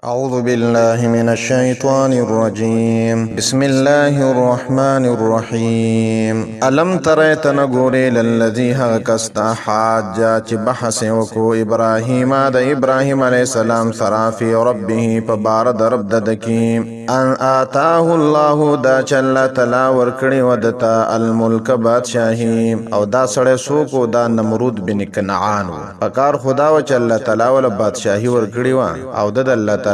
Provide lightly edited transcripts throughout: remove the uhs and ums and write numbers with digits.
أعوذ بالله من الشيطان الرجيم بسم الله الرحمن الرحيم ألم تريت نقولي للذي هكستا حاجة بحث وكو إبراهيم دا إبراهيم عليه السلام سرا في ربه فبارد رب ددكي أن آتاه الله دا چل تلا ورکڑی ودتا الملك بادشاهی او دا سڑے سوکو دا نمرود بن کنعانو فکار خدا و چل تلا ول بادشاهی ورکڑی و او دا اللہ تعالی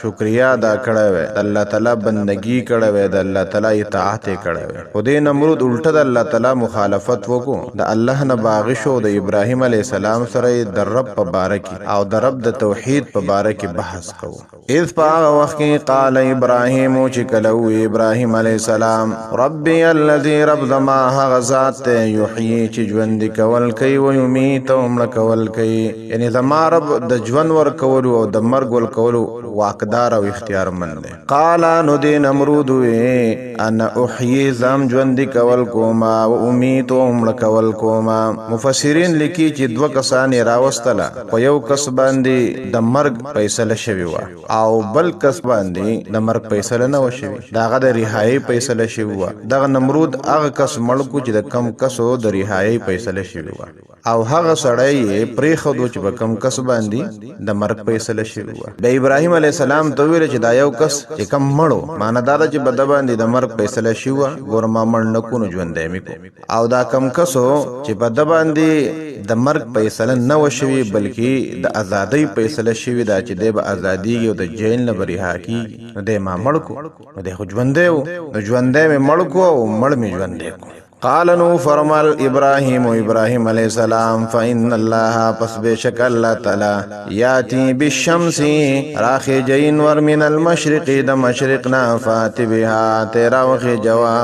شکریہ ادا کړی وی، د الله تعالی بندگی کړی وی، د الله تعالی اطاعت کړی وی. خو دې نمرود الټه د الله تعالی مخالفت وکړو، د الله نه باغی شو. د ابراهیم علیه السلام سره د رب په باره کې او د رب د توحید په باره کې بحث کوو. اذ په هغه وخت کې قال ابراهیم چې کله وی ابراهیم علیه السلام ربي الذي رب زما هغه ذات ته یحیی چې ژوند کول کوي او یمیت او مړ کول کوي، یعنی زما رب د ژوند ور کول او د مرګ ور کول واقدار او اختیار مند دی. قال نو دی نمرود وی انا احیی زم ژوند کول کوما او امیت او مړ کول کوما. مفسرین لیکي چې دوه کسان راوستله، په یو کس باندې د مرګ فیصله شوی و او بل کس باندې د مرګ فیصله نه و شوی، داغه د رهایی فیصله شوی و. دغه نمرود هغه کس مړ کو چې د کم کسو د رهایی فیصله شوی و او هغه سړی پرې خودو چې په کم کس باندې د مرګ فیصله شوی و. د ابراهیم علیه السلام ته ویل چې دا یو کس چې کم مړو معنا دا چې بد باندې د مرګ فیصله شوی و، ګور ما مړ نه کو نو ژوند دی کو، او دا کم کسو چې بد باندې د مرګ فیصله نه و شوی بلکې د ازادۍ فیصله شوی دا چې د ازادۍ او د جیل نه بریها کی د ما مړ کو نو د ژوند دی نو ژوند دی مړ کو او مړ می ژوند دی کو. قال نو فرمال ابراهیم و ابراهیم علیہ السلام فإن الله پس بشک اللہ تعالی یاتی بالشمس راخ جین ور من المشرق د مشرقنا فات بها تیرا وخ جوا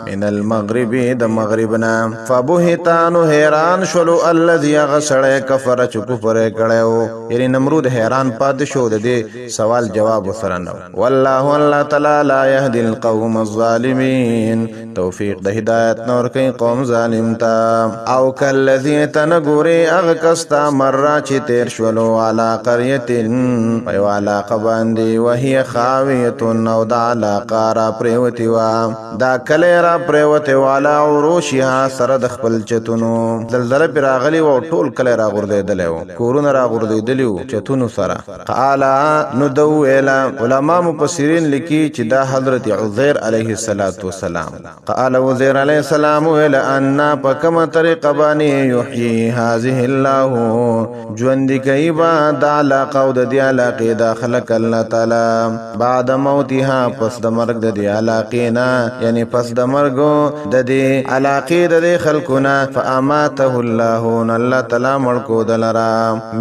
من المغرب د مغربنا فبهتان حیران شلو الذي غسل کفر چ کفر کړو، یعنی نمرود حیران پات شو د دې سوال جواب سره نو. والله الله تعالی لا يهدي القوم الظالمين، توفیق د هدایت نور کئی قوم ظالم تا. او کالذی تنگوری اغکستا مرہ چی تیر شولو علا قریتن پیو علاقہ باندی وحی خاویتن او دا علاقہ را پریوتی وا دا کلی را پریوتی والا عروشیها سرد خپل چتونو زلزل پر آغلی و طول کلی را غرده دلیو کورون را غرده دلیو چتونو سرا. قالا ندو ایلا علماء مپسرین لکی چی دا حضرت عزیر علیہ السلام. قال عزیر علیہ السلام ویل انا پکم طریق بانی یحیی هذه الله ژوند کوي با د علاقه او د دې علاقې د خلق الله تعالی بعد موتها پس د مرګ د دې علاقې نه، یعنی پس د مرګ د دې علاقې د خلقنا. فاماته الله الله تعالی مړ کو دلرا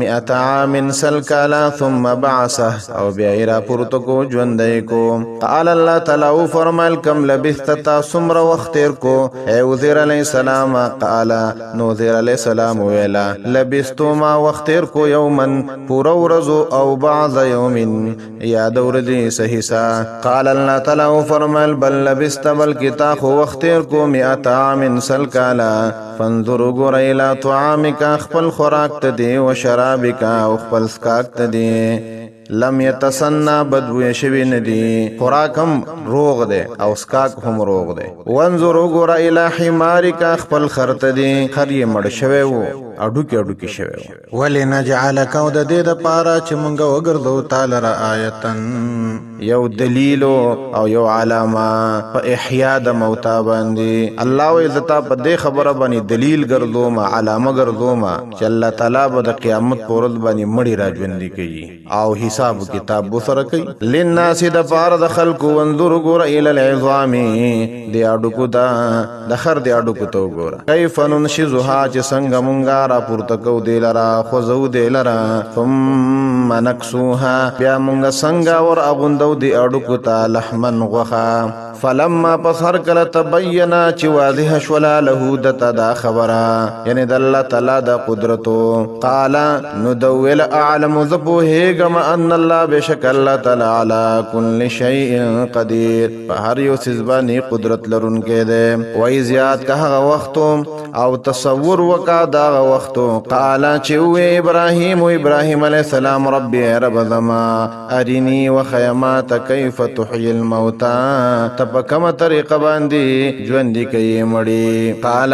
100 عام سلکالا ثم بعثه او بیا را پورته کو ژوند کو. قال الله تعالی فرمایل کم لبثت تاسمر وخت کو اے عزیر علیہ السلام. قال نو عزیر علیہ السلام ویلا لبستو ما وختیر کو یومن پورا ورزو او بعض یوم یا دور دی سہیسا. قال اللہ تعالی فرمال بل لبست بلکتا خو وختیر کو 100 عام سلکالا فانظروا گور الى طعامک خپل خوراک تدی و شرابک او خپل سکاک تدی لم یتسنا بدوی شوی ندی، خوراکم روغ دے او سکاک هم روغ دے. وانظروا گورا الى حمارک خپل خرت دی خری مړ شوی وو اډوکی اډوکی شوی وو. ولنجعلک او د دې د پارا چې مونږ وګرځو تعالی را آیتن یو دلیل او یو علامه په احیا د موتا باندې. الله عزت په دې خبره باندې دلیل ګرځو ما علامه ګرځو ما چې الله تعالی به د قیامت پر ورځ باندې مړی راځوندي کوي او حساب کتاب سره کوي. للناس د پار د خلق وانظر ګور الى العظام دی اډوکو دا د خر دی اډوکو تو ګور کیف ننشزها چې څنګه مونږه را پورته کو دی لرا خوزو دی لرا ثم نکسوها بیا مونږه څنګه ور اغوندو دی اډوکو ته لحمن غوخه فلما پس هر کله تبینا چې واضح شولا له دته دا خبره یعنی د الله تعالی د قدرتو قال ندول اعلم ذبوهګم ان الله بشک الله تعالی علی کل شیء قدیر په هر یو څه باندې قدرت لرونکی دی وای زیات که هغه وخت او تصور وکا دا وخت قال چې وی ابراهیم علیہ السلام ربي رب زما ارني وخيمات كيف تحيي الموتى تبکم طریقه باندې ژوند کوي مړي قال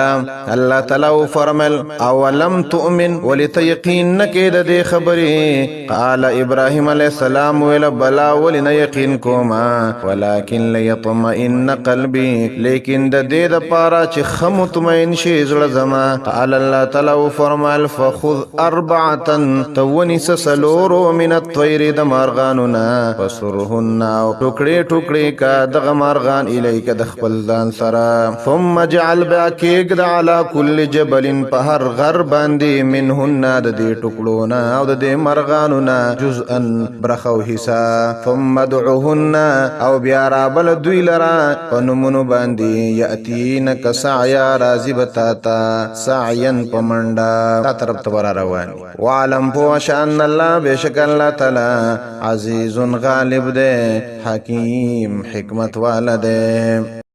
الله تعالی فرمل اولم تؤمن ولتيقين نکید دې خبرې قال ابراهيم عليه السلام ویل بلا ولن یقین کوما ولكن ليطمئن قلبي لیکن د دې د پاره چې خمطمئن شي زړه زما قال الله تعالی فرمل فخذ اربعه تونس سلورو من الطير د مارغاننا فسرهن او ټوکړي ټوکړي کا دغه مارغان الیک د خپل ځان سره ثم جعل باکیک د علی کل جبل په هر غر باندې منهن د دې ټوکړو او د دې مارغانو جزءا برخو حصہ ثم دعوهن او بیا را بل دوی لرا په نومونو باندې یاتینک سعیا راضی بتاتا سعیا پمنډا تا طرف ته روان وعلم بوشان الله بشک الله تعالی عزیز غالب دے حکیم حکمت والا دے